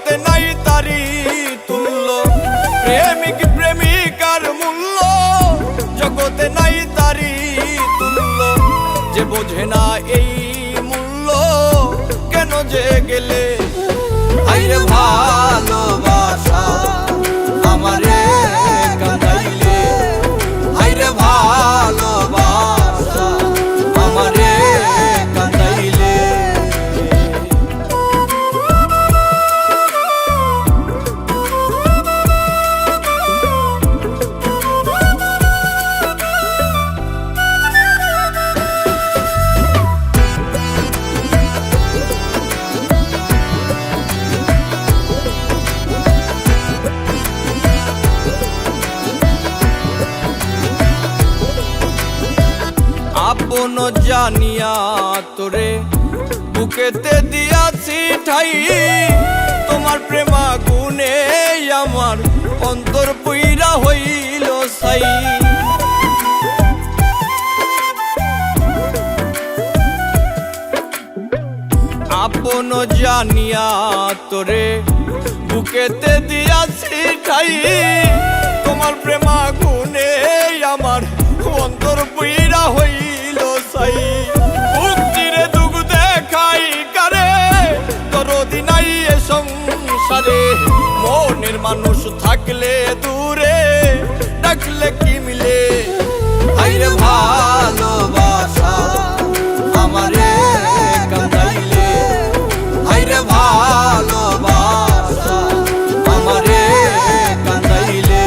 জগতে নাই তারি তুল্য, প্রেমিক প্রেমিকার মূল্য জগতে নাই তারি তুল্য। যে বোঝে না এই মূল্য কেন যে গেলে, আইরে ভালোবাসা আমারে কাঁদাইলে, আইরে ভালোবাসা আমারে কাঁদাইলে। আপন জানিয়া তোরে বুকেতে দিয়াছি ঠাই, তোমার প্রেমা গুণে আমার অন্তর পুইরা হইল সাই। আপন জানিয়া তোরে বুকেতে দিয়াছি ঠাই, তোমার প্রেমা গুণে আমার অন্তর পুইরা হইল সাই। বুক চিরে দুঃখ দেখাই কারে, দরদি নাই এ সংসারে। মনের মানুষ থাকলে দূরে, ডাকলে কি মিলে, আইরে ভালোবাসা আমারে কাঁদাইলে, আইরে ভালোবাসা আমারে কাঁদাইলে।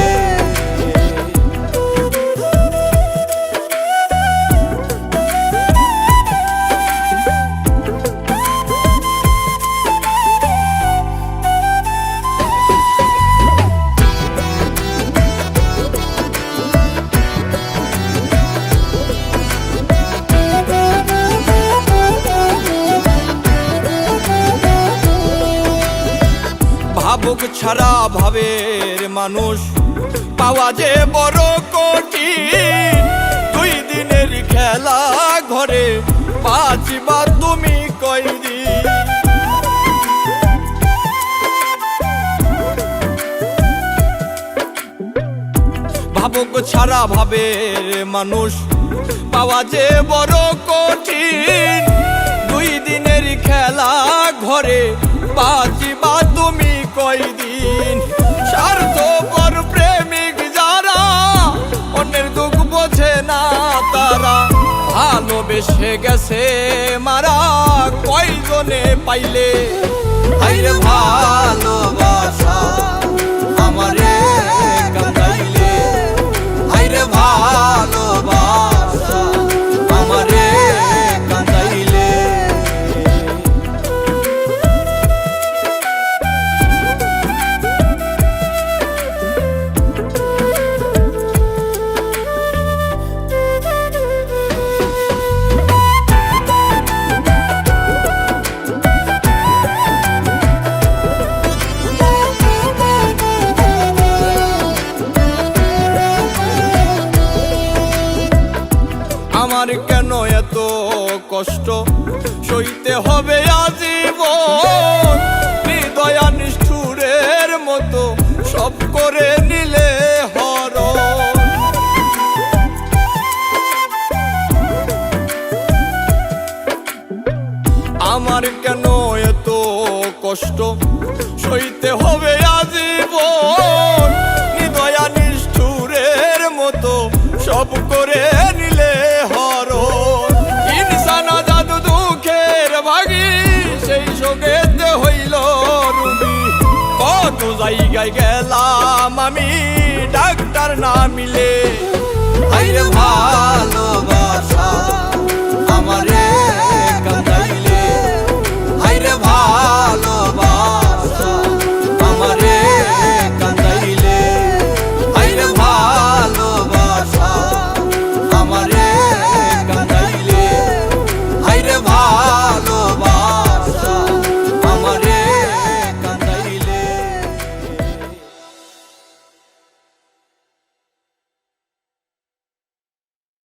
ভাবুক ছাড়া ভাবের মানুষ পাওয়া যে বড় কঠিন। 2 দিনের খেলা ঘরে বাঁচিবার তুমি কয়দিন। ভাবুক ছাড়া ভাবের মানুষ পাওয়া যে বড় কঠিন। 2 দিনের খেলা ঘরে বাঁচিবা তুমি কয়দিন। স্বার্থপর প্রেমিক যারা, অন্যের দুঃখ বোঝে না তারা, ভালোবেসে গেছে মারা কয়জনে পাইলে, আইরে ভালোবাসা আমারে কাঁদাইলে, আইরে ভালোবাসা আমারে কাঁদাইলে। আমার কেন এত কষ্ট সইতে হবে আজীবন, হৃদয়া নিষ্ঠুরের মতো সব করে নিলে হরণ। আমার কেন এত কষ্ট সইতে হবে আজীবন, হৃদয়া নিষ্ঠুরের মতো সব করে নিলে হরণ। ইনসানা জাদু দুঃখের ভাগী, সেই শোকেতে হইল রুগী। কত জায়গায় গেলাম আমি, ডাক্তার না মিলে, আইরে ভালোবাসা